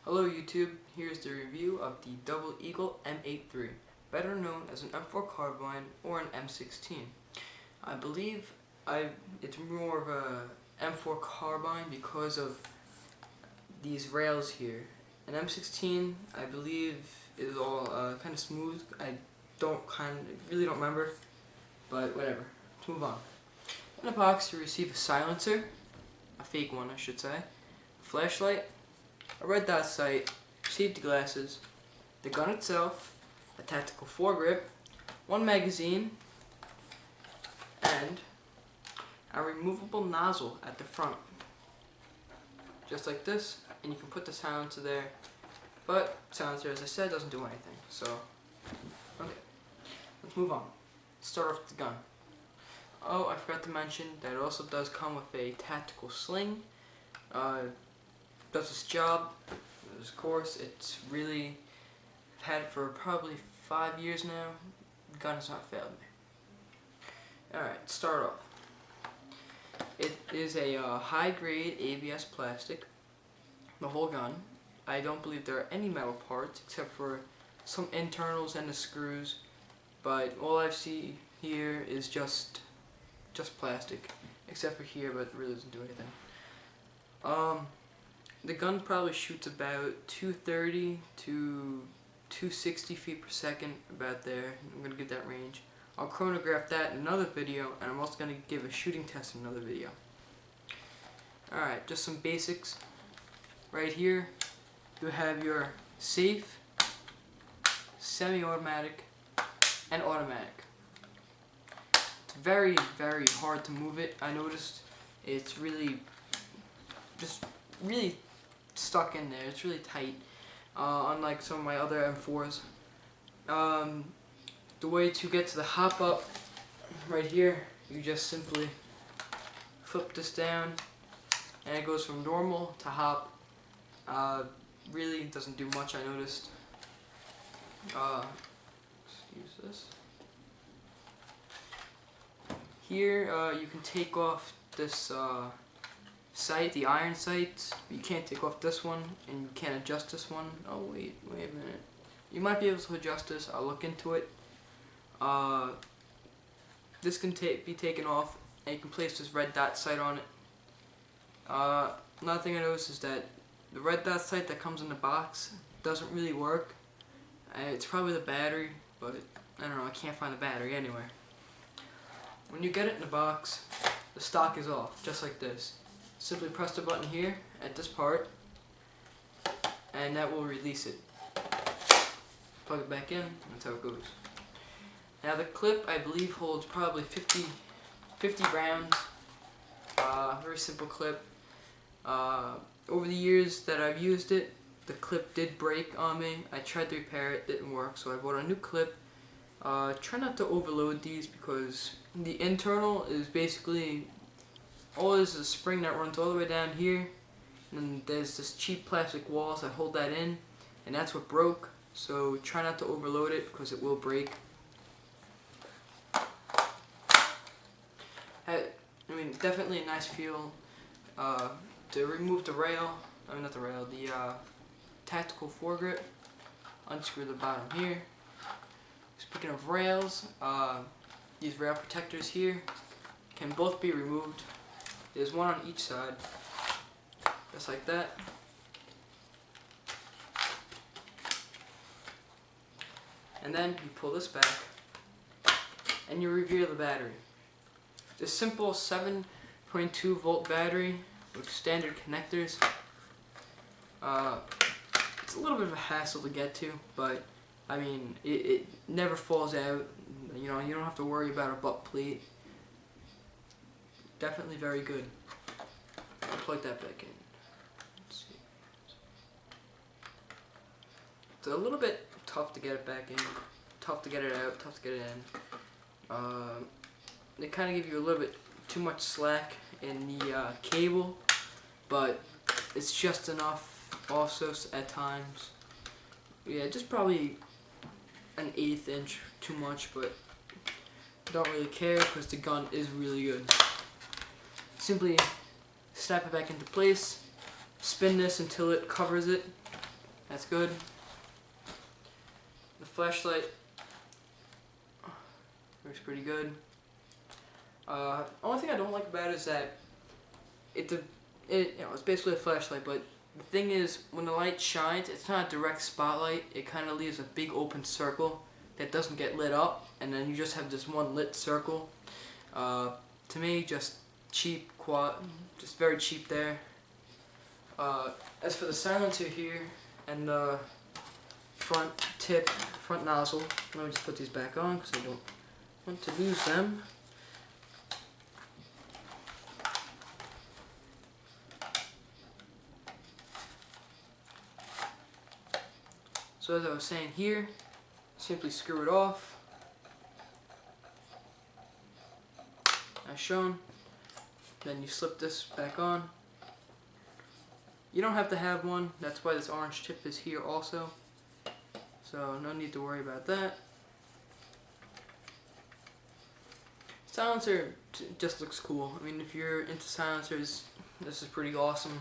Hello YouTube, here's the review of the Eagle M83, better known as an M4 carbine or an M16. I believe it's more of a M4 carbine because of these rails here. An M16, I believe, is all kind of smooth. I really don't remember, but whatever. Let's move on. In the box, you receive a silencer, a fake one I should say, a flashlight, a red dot sight, safety glasses, the gun itself, a tactical foregrip, one magazine, and a removable nozzle at the front. Just like this, and you can put the silencer there, but silencer, as I said, doesn't do anything. So, okay, let's move on. Start off with the gun. Oh, I forgot to mention that it also does come with a tactical sling. Does its job. Of course, it's really, I've had it for probably 5 years now. The gun has not failed me. Alright, start off. It is a high-grade ABS plastic, the whole gun. I don't believe there are any metal parts except for some internals and the screws, but all I see here is just plastic, except for here, but it really doesn't do anything. The gun probably shoots about 230 to 260 feet per second, about there. I'm going to give that range. I'll chronograph that in another video, and I'm also going to give a shooting test in another video. Alright, just some basics. Right here, you have your safe, semi-automatic, and automatic. It's very, very hard to move it. I noticed it's really stuck in there. It's really tight, unlike some of my other M4s. The way to get to the hop up, right here, you just simply flip this down, and it goes from normal to hop. Really doesn't do much, I noticed. Excuse this. Here, you can take off this sight, the iron sights. You can't take off this one, and you can't adjust this one. Oh wait a minute. You might be able to adjust this. I'll look into it. This can be taken off, and you can place this red dot sight on it. Another thing I noticed is that the red dot sight that comes in the box doesn't really work. It's probably the battery, but I don't know. I can't find the battery anywhere. When you get it in the box, the stock is off, just like this. Simply press the button here at this part, and that will release it. Plug it back in, that's how it goes. Now the clip, I believe, holds probably 50 rounds. Very simple clip. Over the years that I've used it, the clip did break on me. I tried to repair it, didn't work, so I bought a new clip. Try not to overload these because the internal is basically, all is a spring that runs all the way down here, and there's this cheap plastic walls that hold that in, and that's what broke. So try not to overload it because it will break. I mean, definitely a nice feel to remove the rail. I mean, not the rail, the tactical foregrip. Unscrew the bottom here. Speaking of rails, these rail protectors here can both be removed. There's one on each side, just like that. And then you pull this back, and you reveal the battery. This simple 7.2 volt battery with standard connectors. It's a little bit of a hassle to get to, but I mean, it never falls out. You know, you don't have to worry about a butt plate. Definitely very good. I'll plug that back in. Let's see. It's a little bit tough to get it back in, tough to get it out, tough to get it in. They kind of give you a little bit too much slack in the cable, but it's just enough also at times. Yeah, just probably an 1/8 inch too much, but don't really care because the gun is really good. Simply snap it back into place, spin this until it covers it, That's good. The flashlight works pretty good. Only thing I don't like about it is that it's basically a flashlight, but the thing is, when the light shines, it's not a direct spotlight. It kind of leaves a big open circle that doesn't get lit up, and then you just have this one lit circle. To me, just cheap, just very cheap there. As for the silencer here and the front nozzle, let me just put these back on because I don't want to lose them. So as I was saying here, simply screw it off, as shown. Then you slip this back on. You don't have to have one, that's why this orange tip is here also. So no need to worry about that. Silencer just looks cool. I mean, if you're into silencers, this is pretty awesome.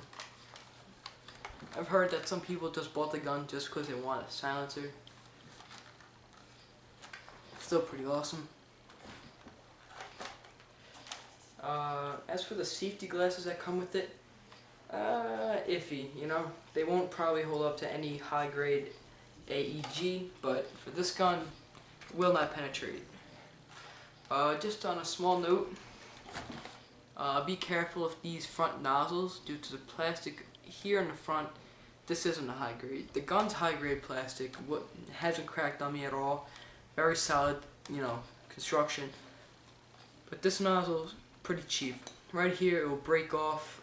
I've heard that some people just bought the gun just because they want a silencer. Still pretty awesome. As for the safety glasses that come with it, iffy, you know. They won't probably hold up to any high grade AEG, but for this gun, will not penetrate. Just on a small note, be careful of these front nozzles due to the plastic here in the front. This isn't a high grade. The gun's high grade plastic. What hasn't cracked on me at all. Very solid, you know, construction. But this nozzle's pretty cheap. Right here, it will break off.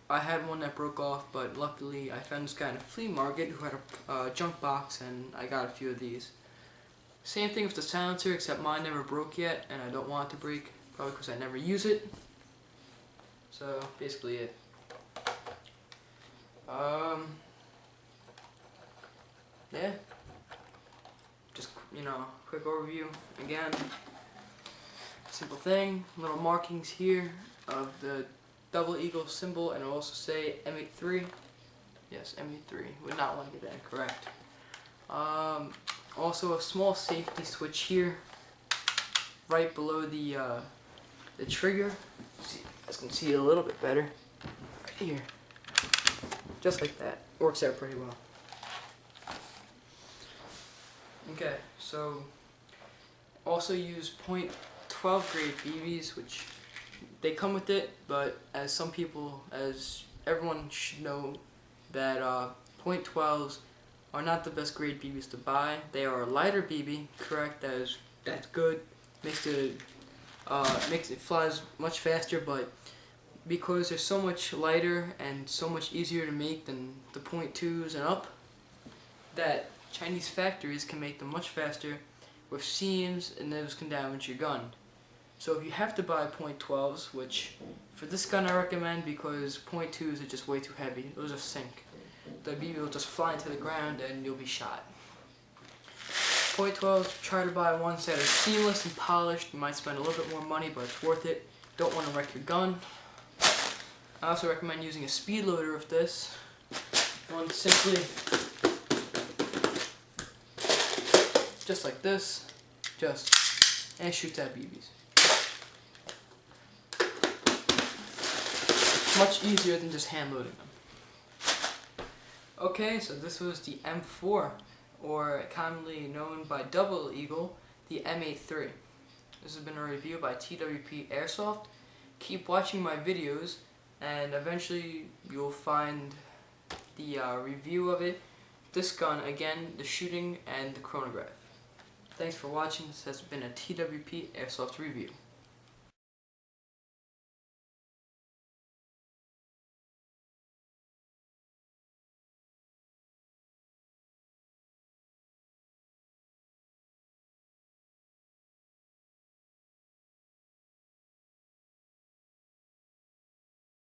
I had one that broke off, but luckily I found this guy in a flea market who had a junk box, and I got a few of these. Same thing with the silencer, except mine never broke yet, and I don't want it to break, probably because I never use it. So basically it. Yeah. Just, you know, quick overview again. Simple thing, little markings here of the double eagle symbol, and it'll also say M83. Yes, M83. Would not want to get that incorrect. Also a small safety switch here, right below the trigger. See, you guys can see it a little bit better. Right here. Just like that. Works out pretty well. Okay, so also use .12 grade BBs, which they come with it, but as everyone should know, that .12s are not the best grade BBs to buy. They are a lighter BB, correct? That's good. Makes it flies much faster, but because they're so much lighter and so much easier to make than the .2s and up, that Chinese factories can make them much faster with seams, and those can damage your gun. So if you have to buy .12s, which for this gun I recommend because .2s are just way too heavy, those just sink. The BB will just fly into the ground and you'll be shot. .12s, try to buy ones that are seamless and polished. You might spend a little bit more money, but it's worth it. Don't want to wreck your gun. I also recommend using a speed loader with this. One simply, just like this, and shoots at BBs. Much easier than just hand loading them. Okay, so this was the M4, or commonly known by Double Eagle, the M83. This has been a review by TWPairsoft. Keep watching my videos, and eventually you'll find the review of it, this gun again, the shooting, and the chronograph. Thanks for watching. This has been a TWPairsoft review.